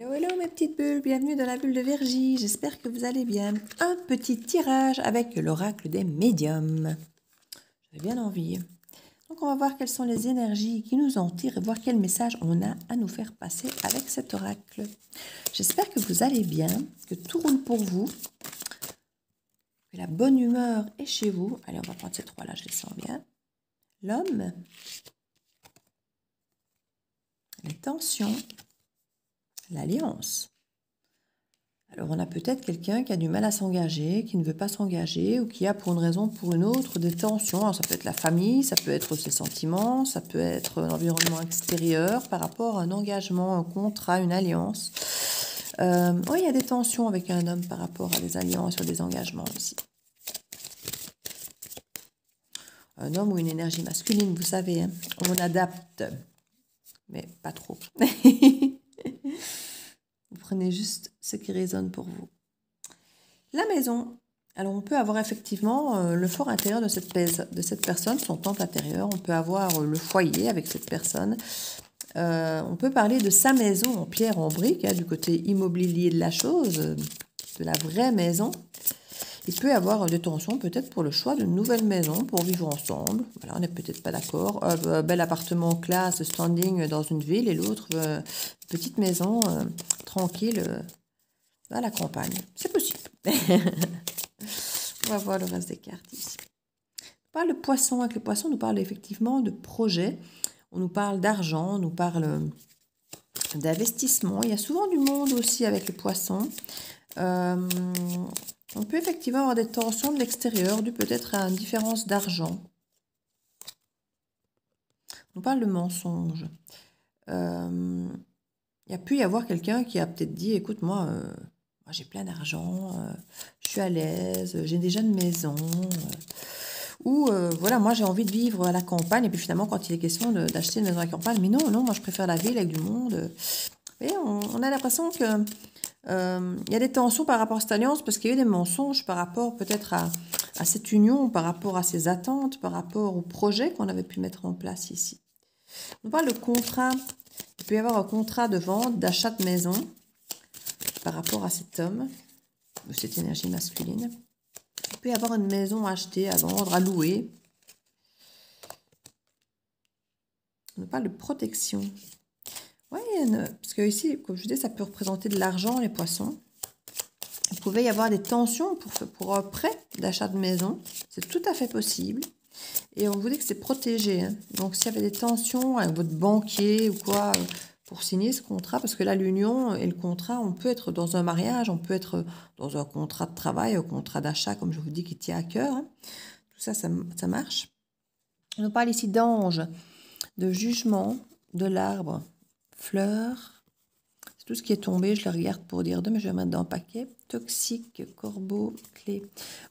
Hello, hello mes petites bulles, bienvenue dans la bulle de Vergie, j'espère que vous allez bien. Un petit tirage avec l'oracle des médiums. J'avais bien envie. Donc on va voir quelles sont les énergies qui nous en tirent et voir quel message on a à nous faire passer avec cet oracle. J'espère que vous allez bien, que tout roule pour vous, que la bonne humeur est chez vous. Allez, on va prendre ces trois-là, je les sens bien. L'homme, les tensions, l'alliance. Alors, on a peut-être quelqu'un qui a du mal à s'engager, qui ne veut pas s'engager ou qui a, pour une raison ou pour une autre, des tensions. Alors, ça peut être la famille, ça peut être ses sentiments, ça peut être l'environnement extérieur par rapport à un engagement, un contrat, une alliance. Oui, il y a des tensions avec un homme par rapport à des alliances ou des engagements aussi. Un homme ou une énergie masculine, vous savez, hein, on adapte, mais pas trop. Vous prenez juste ce qui résonne pour vous. La maison. Alors, on peut avoir effectivement le fort intérieur de cette personne, son temple intérieur. On peut avoir le foyer avec cette personne. On peut parler de sa maison en pierre, en brique, hein, du côté immobilier de la chose, de la vraie maison. Il peut y avoir des tensions peut-être pour le choix d'une nouvelle maison pour vivre ensemble. Voilà, on n'est peut-être pas d'accord. Un bel appartement classe, standing dans une ville et l'autre, petite maison tranquille à la campagne. C'est possible. On va voir le reste des cartes ici. On parle de poisson. Avec le poisson, on nous parle effectivement de projet. On nous parle d'argent, on nous parle d'investissement. Il y a souvent du monde aussi avec le poisson. On peut effectivement avoir des tensions de l'extérieur, dues peut-être à une différence d'argent. On parle de mensonge. Il y a pu y avoir quelqu'un qui a peut-être dit, écoute, moi j'ai plein d'argent, je suis à l'aise, j'ai déjà une maison. Ou voilà, moi j'ai envie de vivre à la campagne. Et puis finalement, quand il est question d'acheter une maison à la campagne, mais non, moi je préfère la ville avec du monde. Et on a l'impression que il y a des tensions par rapport à cette alliance parce qu'il y a eu des mensonges par rapport peut-être à cette union, par rapport à ses attentes, par rapport au projet qu'on avait pu mettre en place ici. On parle de contrat. Il peut y avoir un contrat de vente, d'achat de maison par rapport à cet homme, ou cette énergie masculine. Il peut y avoir une maison achetée, à vendre, à louer. On parle de protection. Oui, parce que ici, comme je vous dis, ça peut représenter de l'argent, les poissons. Il pouvait y avoir des tensions pour un prêt d'achat de maison. C'est tout à fait possible. Et on vous dit que c'est protégé. Hein. Donc, s'il y avait des tensions avec votre banquier ou quoi, pour signer ce contrat, parce que là, l'union et le contrat, on peut être dans un mariage, on peut être dans un contrat de travail, un contrat d'achat, comme je vous dis, qui tient à cœur. Hein. Tout ça, ça marche. On parle ici d'ange, de jugement, de l'arbre, fleurs. C'est tout ce qui est tombé, je le regarde pour dire deux, mais je vais mettre dans un paquet. Toxique, corbeau, clé.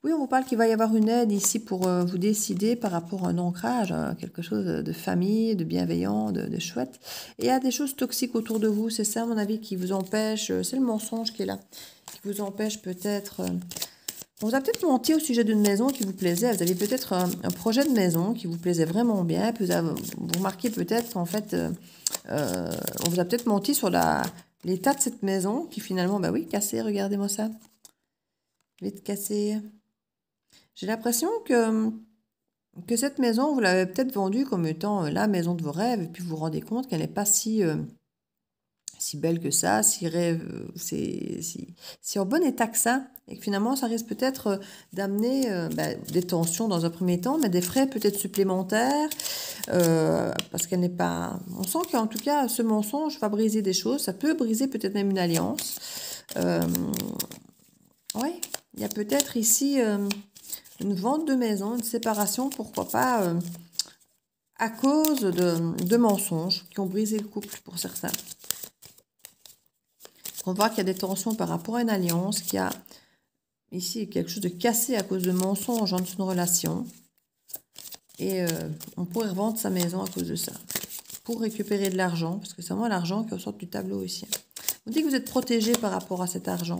Oui, on vous parle qu'il va y avoir une aide ici pour vous décider par rapport à un ancrage, quelque chose de famille, de bienveillant, de chouette. Et il y a des choses toxiques autour de vous, c'est ça à mon avis qui vous empêche, c'est le mensonge qui est là, qui vous empêche peut-être... On vous a peut-être menti au sujet d'une maison qui vous plaisait. Vous aviez peut-être un projet de maison qui vous plaisait vraiment bien. Puis vous remarquez peut-être qu'en fait, on vous a peut-être menti sur l'état de cette maison qui finalement, bah oui, cassée, regardez-moi ça. Vite cassée. J'ai l'impression que cette maison, vous l'avez peut-être vendue comme étant la maison de vos rêves. Et puis vous vous rendez compte qu'elle n'est pas si belle que ça, si en bon état que ça, et que finalement ça risque peut-être d'amener des tensions dans un premier temps, mais des frais peut-être supplémentaires, parce qu'elle n'est pas... On sent qu'en tout cas ce mensonge va briser des choses, ça peut briser peut-être même une alliance. Oui, il y a peut-être ici une vente de maison, une séparation, pourquoi pas, à cause de mensonges qui ont brisé le couple pour certains. On voit qu'il y a des tensions par rapport à une alliance, qu'il y a ici quelque chose de cassé à cause de mensonges dans une relation. Et on pourrait revendre sa maison à cause de ça. Pour récupérer de l'argent, parce que c'est vraiment l'argent qui ressort du tableau ici. On dit que vous êtes protégé par rapport à cet argent.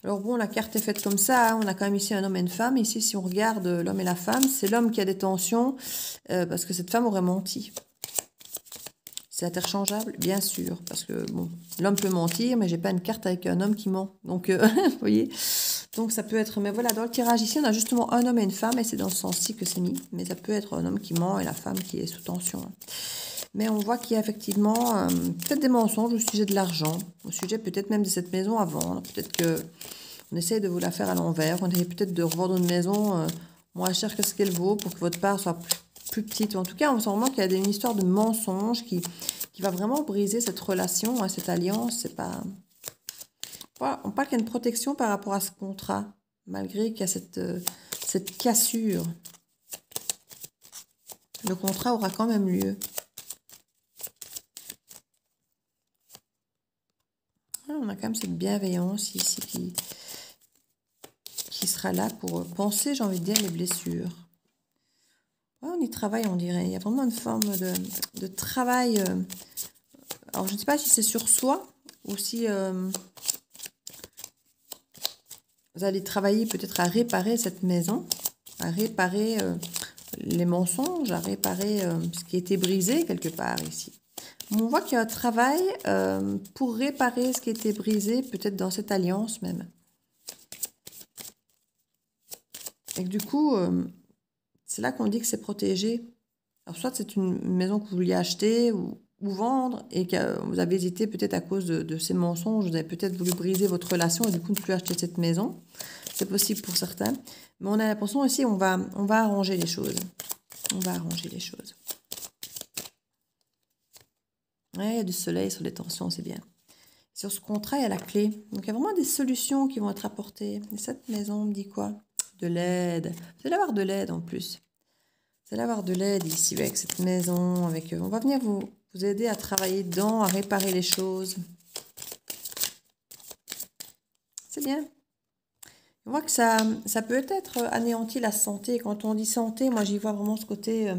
Alors bon, la carte est faite comme ça. Hein. On a quand même ici un homme et une femme. Ici, si on regarde l'homme et la femme, c'est l'homme qui a des tensions parce que cette femme aurait menti. C'est interchangeable, bien sûr, parce que bon, l'homme peut mentir, mais j'ai pas une carte avec un homme qui ment. Donc, vous voyez, donc ça peut être, mais voilà, dans le tirage ici, on a justement un homme et une femme, et c'est dans ce sens-ci que c'est mis. Mais ça peut être un homme qui ment et la femme qui est sous tension. Mais on voit qu'il y a effectivement peut-être des mensonges au sujet de l'argent, au sujet peut-être même de cette maison à vendre. Peut-être que on essaye de vous la faire à l'envers, on essaye peut-être de revendre une maison moins chère que ce qu'elle vaut pour que votre part soit plus petite. En tout cas, on sent vraiment qu'il y a une histoire de mensonge qui va vraiment briser cette relation, hein, cette alliance. C'est pas... Voilà, on parle qu'il y a une protection par rapport à ce contrat, malgré qu'il y a cette cassure. Le contrat aura quand même lieu. On a quand même cette bienveillance ici qui sera là pour penser, j'ai envie de dire, les blessures. Ouais, on y travaille, on dirait. Il y a vraiment une forme de travail. Alors, je ne sais pas si c'est sur soi ou si vous allez travailler peut-être à réparer cette maison, à réparer les mensonges, à réparer ce qui a été brisé quelque part ici. On voit qu'il y a un travail pour réparer ce qui a été brisé, peut-être dans cette alliance même. Et que du coup, c'est là qu'on dit que c'est protégé. Alors, soit c'est une maison que vous vouliez acheter ou vendre et que vous avez hésité peut-être à cause de ces mensonges, vous avez peut-être voulu briser votre relation et du coup ne plus acheter cette maison. C'est possible pour certains. Mais on a l'impression aussi on va arranger les choses. On va arranger les choses. Ouais, il y a du soleil sur les tensions, c'est bien. Sur ce contrat, il y a la clé. Donc, il y a vraiment des solutions qui vont être apportées. Et cette maison me dit quoi? De l'aide. Vous allez avoir de l'aide en plus. Vous allez avoir de l'aide ici avec cette maison. On va venir vous aider à travailler dedans, à réparer les choses. C'est bien. On voit que ça peut être anéanti la santé. Quand on dit santé, moi j'y vois vraiment ce côté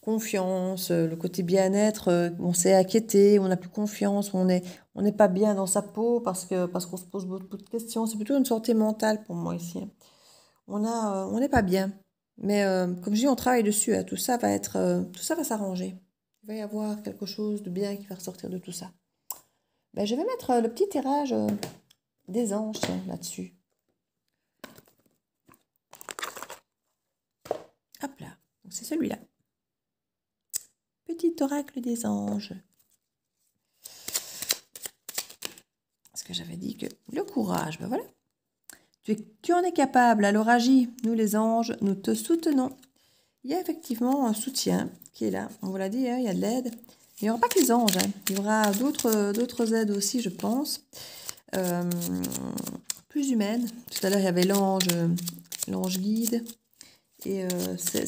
confiance, le côté bien-être. On s'est inquiété, on n'a plus confiance, on n'est pas bien dans sa peau parce qu'on se pose beaucoup de questions. C'est plutôt une santé mentale pour moi ici. On n'est pas bien. Mais comme je dis, on travaille dessus. Hein. Tout ça va s'arranger. Il va y avoir quelque chose de bien qui va ressortir de tout ça. Ben, je vais mettre le petit tirage des anges là-dessus. Hop là. Donc c'est celui-là. Petit oracle des anges. Parce que j'avais dit que le courage, ben voilà. Tu en es capable, alors agis. Nous les anges, nous te soutenons. Il y a effectivement un soutien qui est là. On vous l'a dit, hein, il y a de l'aide. Il n'y aura pas que les anges. Hein. Il y aura d'autres aides aussi, je pense. Plus humaines. Tout à l'heure, il y avait l'ange guide. Et ce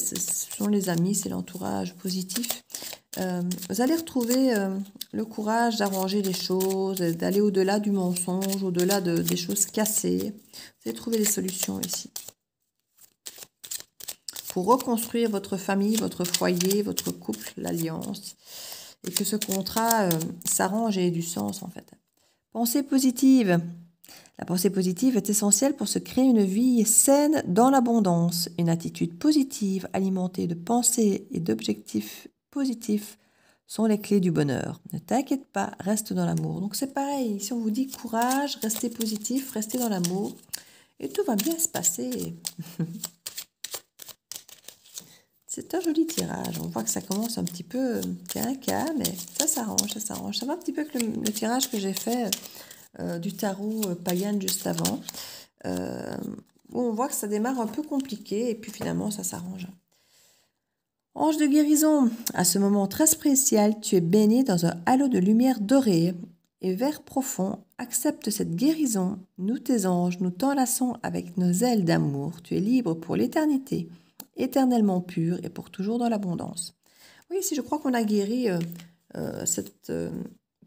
sont les amis, c'est l'entourage positif. Vous allez retrouver le courage d'arranger les choses, d'aller au-delà du mensonge, au-delà des choses cassées. Vous allez trouver des solutions ici. Pour reconstruire votre famille, votre foyer, votre couple, l'alliance. Et que ce contrat s'arrange et ait du sens en fait. Pensée positive. La pensée positive est essentielle pour se créer une vie saine dans l'abondance. Une attitude positive alimentée de pensées et d'objectifs positifs sont les clés du bonheur. Ne t'inquiète pas, reste dans l'amour. Donc c'est pareil, si on vous dit courage, restez positif, restez dans l'amour et tout va bien se passer. C'est un joli tirage. On voit que ça commence un petit peu... C'est un cas, mais ça s'arrange, ça s'arrange. Ça va un petit peu que le tirage que j'ai fait du tarot Pagan juste avant. Où on voit que ça démarre un peu compliqué et puis finalement ça s'arrange. Ange de guérison. À ce moment très spécial, tu es baigné dans un halo de lumière dorée et vert profond. Accepte cette guérison. Nous, tes anges, nous t'enlaçons avec nos ailes d'amour. Tu es libre pour l'éternité, éternellement pur et pour toujours dans l'abondance. Oui, ici, je crois qu'on a guéri cette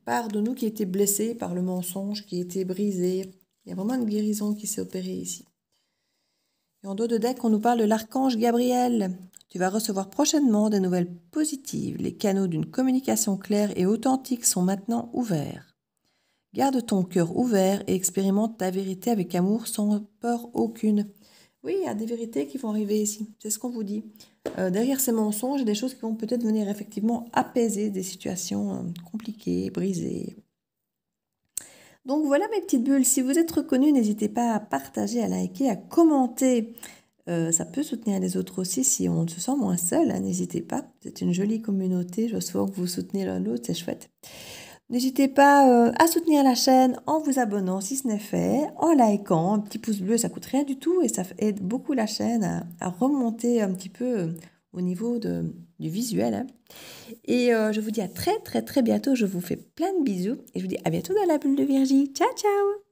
part de nous qui était blessée par le mensonge, qui était brisée. Il y a vraiment une guérison qui s'est opérée ici. Et en dos de deck, on nous parle de l'archange Gabriel. Tu vas recevoir prochainement des nouvelles positives. Les canaux d'une communication claire et authentique sont maintenant ouverts. Garde ton cœur ouvert et expérimente ta vérité avec amour sans peur aucune. Oui, il y a des vérités qui vont arriver ici. C'est ce qu'on vous dit. Derrière ces mensonges, il y a des choses qui vont peut-être venir effectivement apaiser des situations compliquées, brisées. Donc voilà mes petites bulles. Si vous êtes reconnus, n'hésitez pas à partager, à liker, à commenter. Ça peut soutenir les autres aussi si on se sent moins seul. Hein, n'hésitez pas. C'est une jolie communauté. Je vois souvent que vous soutenez l'un l'autre. C'est chouette. N'hésitez pas à soutenir la chaîne en vous abonnant si ce n'est fait, en likant, un petit pouce bleu, ça coûte rien du tout et ça aide beaucoup la chaîne à remonter un petit peu au niveau du visuel. Hein. Et je vous dis à très très très bientôt, je vous fais plein de bisous et je vous dis à bientôt dans la bulle de Virgie. Ciao ciao!